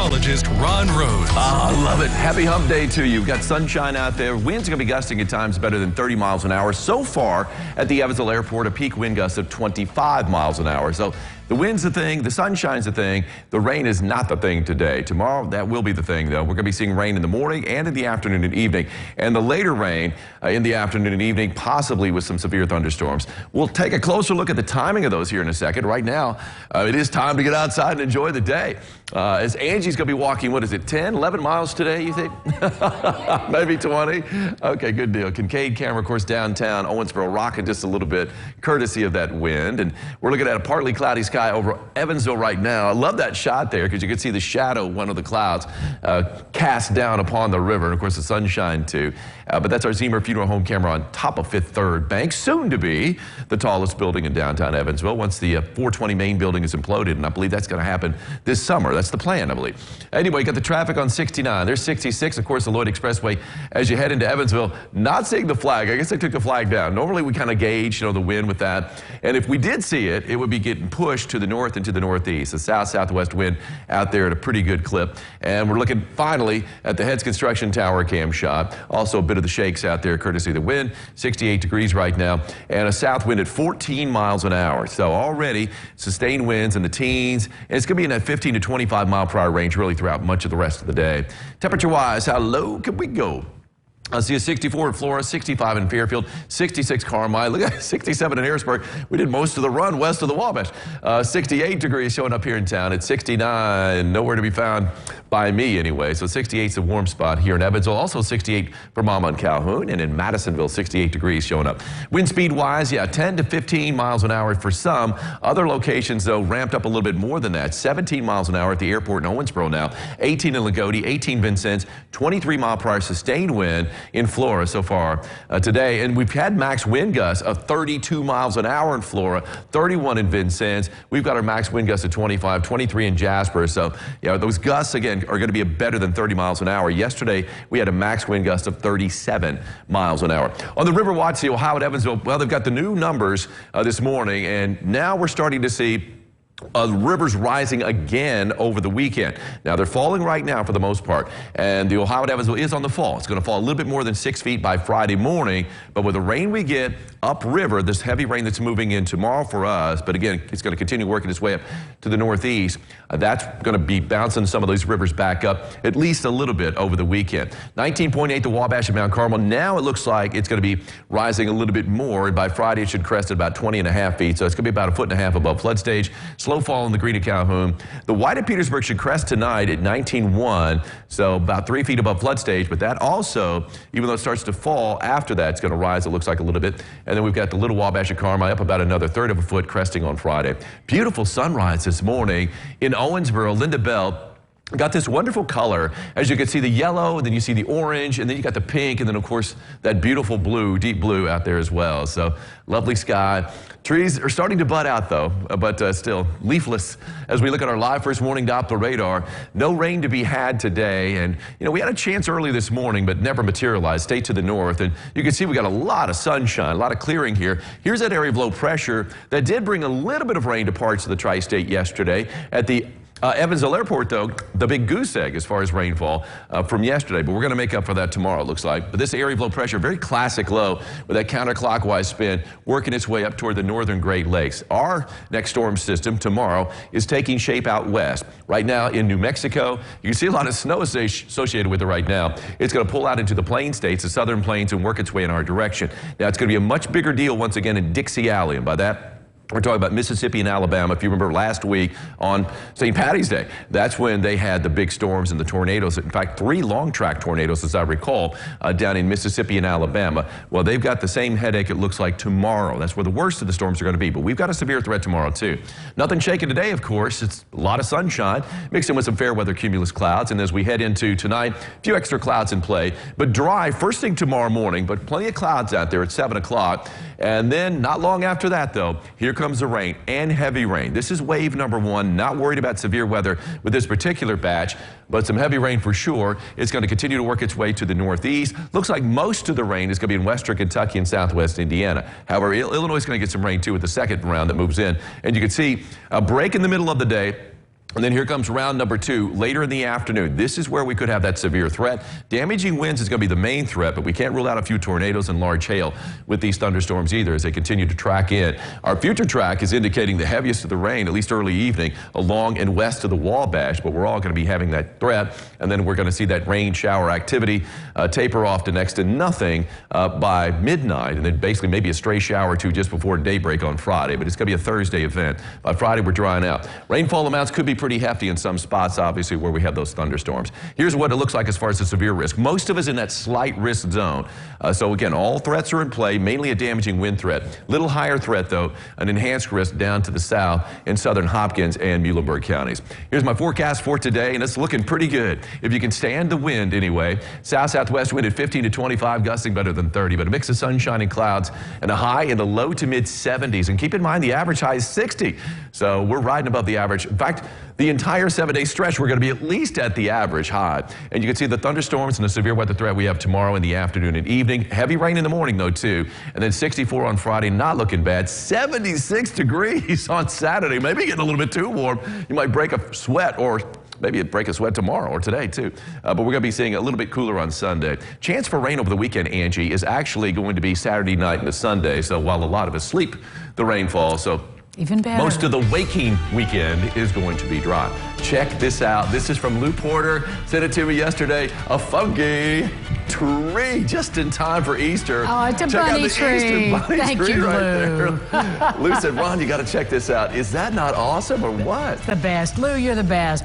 meteorologist Ron Rhodes. I love it. Happy hump day to you. We've got sunshine out there. Winds are going to be gusting at times better than 30 miles an hour. So far at the Evansville Airport, a peak wind gust of 25 miles an hour. So the wind's the thing, the sunshine's the thing, the rain is not the thing today. Tomorrow, that will be the thing, though. We're going to be seeing rain in the morning and in the afternoon and evening. And the later rain in the afternoon and evening, possibly with some severe thunderstorms. We'll take a closer look at the timing of those here in a second. Right now, it is time to get outside and enjoy the day. As Angie's going to be walking, what is it, 10, 11 miles today, you think? Maybe 20? Okay, good deal. Kincaid camera, of course, downtown Owensboro, rocking just a little bit, courtesy of that wind. And we're looking at a partly cloudy sky over Evansville right now. I love that shot there because you can see the shadow, one of the clouds, cast down upon the river. And, of course, the sunshine, too. But that's our Zemer Funeral Home camera on top of Fifth Third Bank, soon to be the tallest building in downtown Evansville once the 420 main building is imploded. And I believe that's going to happen this summer. That's the plan, I believe. Anyway, got the traffic on 69. There's 66, of course, the Lloyd Expressway as you head into Evansville. Not seeing the flag. I guess they took the flag down. Normally, we kind of gauge, the wind with that. And if we did see it, it would be getting pushed to the north and to the northeast. The south-southwest wind out there at a pretty good clip. And we're looking finally at the Heads Construction Tower cam shot. Also a bit of the shakes out there courtesy of the wind. 68 degrees right now. And a south wind at 14 miles an hour. So already sustained winds in the teens. And it's going to be in that 15 to 25 mile per hour range really throughout much of the rest of the day. Temperature-wise, how low can we go? I see a 64 in Flora, 65 in Fairfield, 66 Carmine. Look at 67 in Harrisburg. We did most of the run west of the Wabash. 68 degrees showing up here in town. It's 69, nowhere to be found by me anyway. So 68 is a warm spot here in Evansville. Also 68 for Mama and Calhoun. And in Madisonville, 68 degrees showing up. Wind speed wise, 10 to 15 miles an hour for some. Other locations, though, ramped up a little bit more than that. 17 miles an hour at the airport in Owensboro now. 18 in Lagodi, 18 Vincennes, 23 mile per hour sustained wind in Flora so far today. And we've had max wind gusts of 32 miles an hour in Flora, 31 in Vincennes. We've got our max wind gusts of 25, 23 in Jasper. So, those gusts, again, are going to be better than 30 miles an hour. Yesterday, we had a max wind gust of 37 miles an hour. On the River Watch, the Ohio at Evansville, well, they've got the new numbers this morning, and now we're starting to see rivers rising again over the weekend. Now, they're falling right now for the most part, and the Ohio at Evansville is on the fall. It's going to fall a little bit more than 6 feet by Friday morning, but with the rain we get upriver, this heavy rain that's moving in tomorrow for us, but again, it's going to continue working its way up to the northeast. That's going to be bouncing some of those rivers back up at least a little bit over the weekend. 19.8 the Wabash at Mount Carmel. Now it looks like it's going to be rising a little bit more, and by Friday it should crest at about 20.5 feet, so it's going to be about 1.5 feet above flood stage. Slow fall in the Green at Calhoun. The White at Petersburg should crest tonight at 19.1, so about 3 feet above flood stage, but that also, even though it starts to fall after that, it's going to rise, it looks like, a little bit. And then we've got the Little Wabash at Carmi up about another 1/3 of a foot, cresting on Friday. Beautiful sunrise this morning in Owensboro. Linda Bell got this wonderful color. As you can see, the yellow, and then you see the orange, and then you got the pink, and then, of course, that beautiful blue, deep blue out there as well. So lovely sky. Trees are starting to bud out, though, but still leafless. As we look at our live first morning Doppler radar, no rain to be had today. And, we had a chance early this morning, but never materialized. Stay to the north. And you can see we got a lot of sunshine, a lot of clearing here. Here's that area of low pressure that did bring a little bit of rain to parts of the tri-state yesterday. At the Evansville Airport, though, the big goose egg as far as rainfall from yesterday, but we're going to make up for that tomorrow, it looks like. But this area of low pressure, very classic low with that counterclockwise spin working its way up toward the northern Great Lakes. Our next storm system tomorrow is taking shape out west. Right now in New Mexico, you can see a lot of snow associated with it right now. It's going to pull out into the plain states, the southern plains, and work its way in our direction. Now, it's going to be a much bigger deal once again in Dixie Alley, and by that, we're talking about Mississippi and Alabama. If you remember last week on St. Patty's Day, that's when they had the big storms and the tornadoes. In fact, 3 long-track tornadoes, as I recall, down in Mississippi and Alabama. Well, they've got the same headache, it looks like, tomorrow. That's where the worst of the storms are going to be. But we've got a severe threat tomorrow, too. Nothing shaking today, of course. It's a lot of sunshine mixed in with some fair weather cumulus clouds. And as we head into tonight, a few extra clouds in play. But dry first thing tomorrow morning, but plenty of clouds out there at 7 o'clock. And then not long after that, though, here comes the rain and heavy rain. This is wave number 1. Not worried about severe weather with this particular batch, but some heavy rain for sure. It's going to continue to work its way to the northeast. Looks like most of the rain is going to be in western Kentucky and southwest Indiana. However, Illinois is going to get some rain too with the second round that moves in. And you can see a break in the middle of the day. And then here comes round number 2 later in the afternoon. This is where we could have that severe threat. Damaging winds is going to be the main threat, but we can't rule out a few tornadoes and large hail with these thunderstorms either as they continue to track in. Our future track is indicating the heaviest of the rain, at least early evening, along and west of the Wabash, but we're all going to be having that threat. And then we're going to see that rain shower activity taper off to next to nothing by midnight, and then basically maybe a stray shower or two just before daybreak on Friday. But it's going to be a Thursday event. By Friday, we're drying out. Rainfall amounts could be pretty hefty in some spots, obviously, where we have those thunderstorms. Here's what it looks like as far as the severe risk. Most of us in that slight risk zone. So again, all threats are in play, mainly a damaging wind threat. Little higher threat, though, an enhanced risk down to the south in southern Hopkins and Muhlenberg counties. Here's my forecast for today, and it's looking pretty good. If you can stand the wind anyway, south-southwest wind at 15 to 25, gusting better than 30, but a mix of sunshine and clouds and a high in the low to mid 70s. And keep in mind, the average high is 60. So we're riding above the average. In fact, the entire 7-day stretch, we're going to be at least at the average high. And you can see the thunderstorms and the severe weather threat we have tomorrow in the afternoon and evening. Heavy rain in the morning, though, too. And then 64 on Friday, not looking bad. 76 degrees on Saturday. Maybe getting a little bit too warm. You might break a sweat, or maybe it'd break a sweat tomorrow or today, too. But we're going to be seeing a little bit cooler on Sunday. Chance for rain over the weekend, Angie, is actually going to be Saturday night into Sunday. So while a lot of us sleep, the rain falls. So even better. Most of the waking weekend is going to be dry. Check this out. This is from Lou Porter. Sent it to me yesterday. A funky tree just in time for Easter. Oh, it's a check bunny out the tree. Easter bunny Thank tree you, right Lou. there. Lou said, Ron, you got to check this out. Is that not awesome or what? The best. Lou, you're the best.